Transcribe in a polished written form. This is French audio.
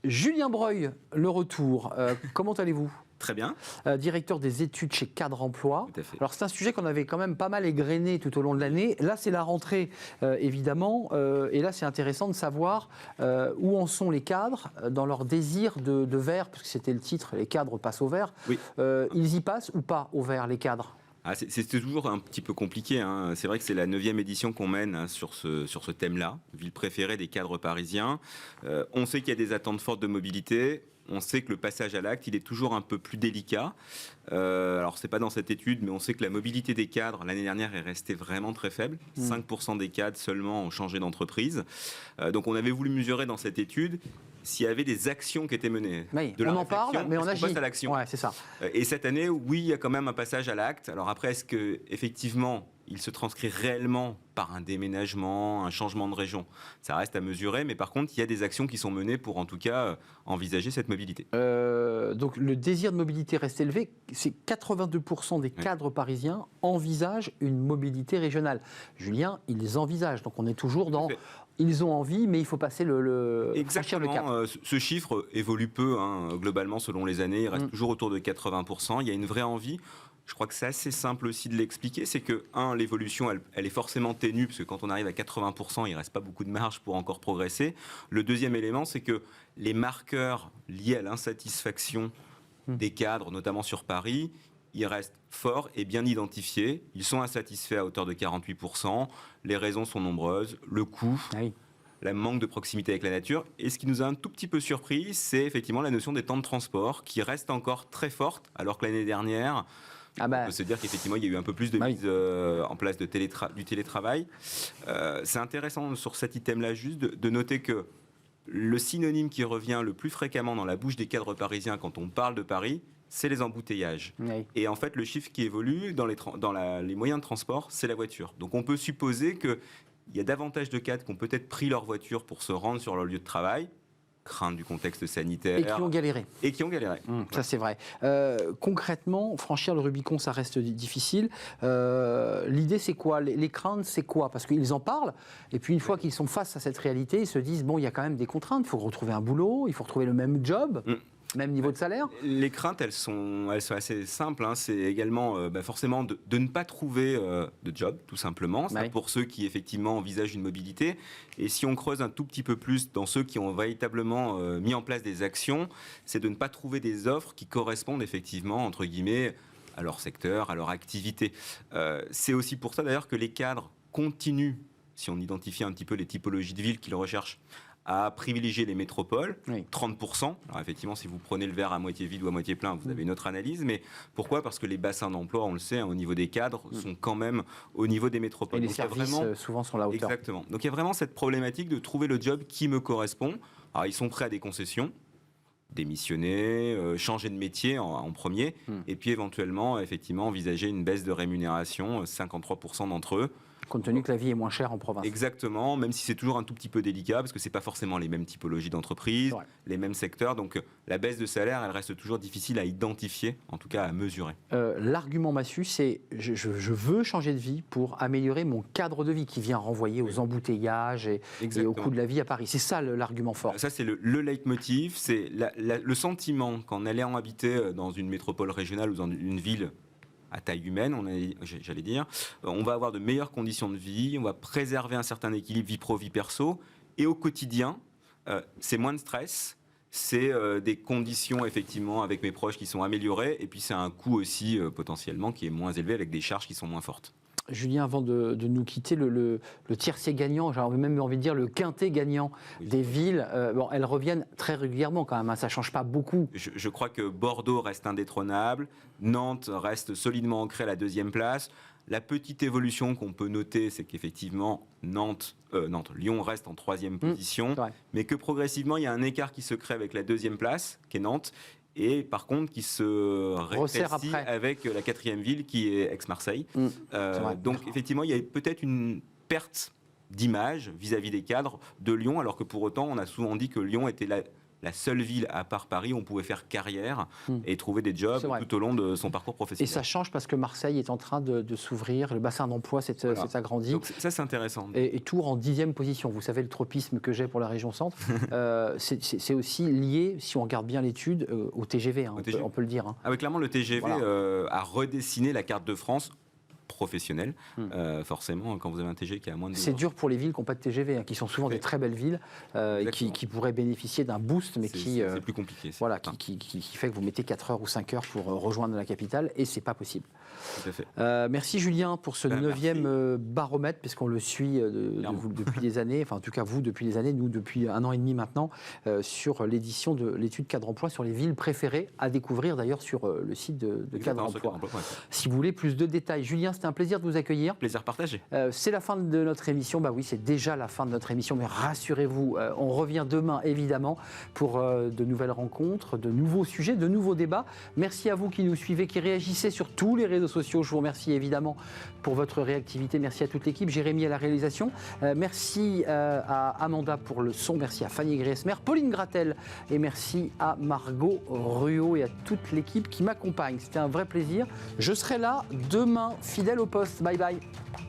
Julien Breuil, le retour. Comment allez-vous ? Très bien. Directeur des études chez Cadre Emploi. Tout à fait. Alors c'est un sujet qu'on avait quand même pas mal égrené tout au long de l'année. Là c'est la rentrée évidemment et là c'est intéressant de savoir où en sont les cadres dans leur désir de vert, parce que c'était le titre, les cadres passent au vert. Oui. Ils y passent ou pas au vert, les cadres ? C'est toujours un petit peu compliqué. C'est vrai que c'est la 9e édition qu'on mène sur ce thème-là, ville préférée des cadres parisiens. On sait qu'il y a des attentes fortes de mobilité. On sait que le passage à l'acte, il est toujours un peu plus délicat. Alors, c'est pas dans cette étude, mais on sait que la mobilité des cadres, l'année dernière, est restée vraiment très faible. 5% des cadres seulement ont changé d'entreprise. Donc, on avait voulu mesurer dans cette étude s'il y avait des actions qui étaient menées. Oui, on en parle, mais on agit. On passe à l'action. Ouais, c'est ça. Et cette année, oui, il y a quand même un passage à l'acte. Alors après, est-ce que effectivement, il se transcrit réellement par un déménagement, un changement de région ? Ça reste à mesurer, mais par contre, il y a des actions qui sont menées pour, en tout cas, envisager cette mobilité. Donc le désir de mobilité reste élevé. C'est 82% des cadres parisiens envisagent une mobilité régionale. Julien, ils envisagent. Donc on est toujours dans... Ils ont envie, mais il faut passer franchir le cap. Ce chiffre évolue peu, globalement, selon les années. Il reste toujours autour de 80%. Il y a une vraie envie. Je crois que c'est assez simple aussi de l'expliquer. C'est que, l'évolution, elle est forcément ténue, parce que quand on arrive à 80%, il ne reste pas beaucoup de marge pour encore progresser. Le deuxième élément, c'est que les marqueurs liés à l'insatisfaction des cadres, notamment sur Paris, ils restent forts et bien identifiés. Ils sont insatisfaits à hauteur de 48%. Les raisons sont nombreuses. Le coût, le manque de proximité avec la nature. Et ce qui nous a un tout petit peu surpris, c'est effectivement la notion des temps de transport qui reste encore très forte, alors que l'année dernière, on peut se dire qu'effectivement, il y a eu un peu plus de mise en place du télétravail. C'est intéressant sur cet item-là juste de noter que le synonyme qui revient le plus fréquemment dans la bouche des cadres parisiens quand on parle de Paris, c'est les embouteillages. Et en fait, le chiffre qui évolue dans les moyens de transport, c'est la voiture. Donc on peut supposer qu'il y a davantage de cadres qui ont peut-être pris leur voiture pour se rendre sur leur lieu de travail, crainte du contexte sanitaire. Et qui ont galéré. Ça, c'est vrai. Concrètement, franchir le Rubicon, ça reste difficile. L'idée, c'est quoi ? Les craintes, c'est quoi ? Parce qu'ils en parlent, et puis une fois qu'ils sont face à cette réalité, ils se disent, bon, il y a quand même des contraintes, il faut retrouver un boulot, il faut retrouver le même job. Même niveau de salaire ? Les craintes, elles sont assez simples. C'est également forcément de ne pas trouver de job, tout simplement. C'est pour ceux qui, effectivement, envisagent une mobilité. Et si on creuse un tout petit peu plus dans ceux qui ont véritablement mis en place des actions, c'est de ne pas trouver des offres qui correspondent, effectivement, entre guillemets, à leur secteur, à leur activité. C'est aussi pour ça, d'ailleurs, que les cadres continuent, si on identifie un petit peu les typologies de villes qu'ils recherchent, à privilégier les métropoles, 30%. Alors effectivement, si vous prenez le verre à moitié vide ou à moitié plein, vous avez une autre analyse. Mais pourquoi ? Parce que les bassins d'emploi, on le sait, au niveau des cadres, sont quand même au niveau des métropoles. Et les services, souvent, sont à la hauteur. Exactement. Donc il y a vraiment cette problématique de trouver le job qui me correspond. Alors ils sont prêts à des concessions, démissionner, changer de métier en premier, et puis éventuellement, effectivement, envisager une baisse de rémunération, 53% d'entre eux. Compte tenu que la vie est moins chère en province. Exactement, même si c'est toujours un tout petit peu délicat, parce que ce n'est pas forcément les mêmes typologies d'entreprises, les mêmes secteurs. Donc la baisse de salaire, elle reste toujours difficile à identifier, en tout cas à mesurer. L'argument massu, c'est je veux changer de vie pour améliorer mon cadre de vie qui vient renvoyer aux embouteillages et au coût de la vie à Paris. C'est ça l'argument fort. Ça, c'est le leitmotiv, c'est le sentiment qu'en allant habiter dans une métropole régionale ou dans une ville à taille humaine, j'allais dire, on va avoir de meilleures conditions de vie, on va préserver un certain équilibre vie pro, vie perso, et au quotidien, c'est moins de stress, c'est des conditions effectivement avec mes proches qui sont améliorées, et puis c'est un coût aussi potentiellement qui est moins élevé avec des charges qui sont moins fortes. Julien, avant de nous quitter, le tiercé gagnant, j'aurais même envie de dire le quintet gagnant des villes, elles reviennent très régulièrement quand même, ça ne change pas beaucoup. Je crois que Bordeaux reste indétrônable, Nantes reste solidement ancrée à la 2e place. La petite évolution qu'on peut noter, c'est qu'effectivement, Lyon reste en 3e position, mais que progressivement, il y a un écart qui se crée avec la 2e place, qui est Nantes, et par contre qui se rétrécit avec la 4e ville qui est Aix-Marseille. Donc effectivement, il y a peut-être une perte d'image vis-à-vis des cadres de Lyon, alors que pour autant, on a souvent dit que Lyon était la seule ville à part Paris où on pouvait faire carrière et trouver des jobs tout au long de son parcours professionnel. Et ça change parce que Marseille est en train de s'ouvrir, le bassin d'emploi s'est agrandi. Donc ça c'est intéressant. Et Tours en 10e position. Vous savez le tropisme que j'ai pour la région centre. C'est aussi lié, si on regarde bien l'étude, au TGV, on peut le dire. Ah oui, clairement le TGV a redessiné la carte de France professionnelle, forcément, quand vous avez un TGV qui est à moins de 2 C'est ans. dur pour les villes qui n'ont pas de TGV, qui sont souvent des très belles villes, qui pourraient bénéficier d'un boost, mais c'est plus compliqué. Voilà, qui fait que vous mettez 4 heures ou 5 heures pour rejoindre la capitale, et c'est pas possible. Tout à fait. Merci Julien pour ce 9e baromètre, puisqu'on le suit depuis des années, enfin en tout cas vous depuis des années, nous depuis 1 an et demi maintenant, sur l'édition de l'étude Cadre Emploi sur les villes préférées, à découvrir d'ailleurs sur le site de Cadre Emploi. Si vous voulez plus de détails, Julien, c'était un plaisir de vous accueillir. Plaisir partagé. C'est la fin de notre émission. Bah oui, c'est déjà la fin de notre émission, mais rassurez-vous, on revient demain évidemment pour de nouvelles rencontres, de nouveaux sujets, de nouveaux débats. Merci à vous qui nous suivez, qui réagissez sur tous les réseaux sociaux. Je vous remercie évidemment pour votre réactivité. Merci à toute l'équipe. Jérémy à la réalisation. Merci à Amanda pour le son. Merci à Fanny Griesmer, Pauline Gratel et merci à Margot Ruot et à toute l'équipe qui m'accompagne. C'était un vrai plaisir. Je serai là demain, fidèle au poste. Bye bye.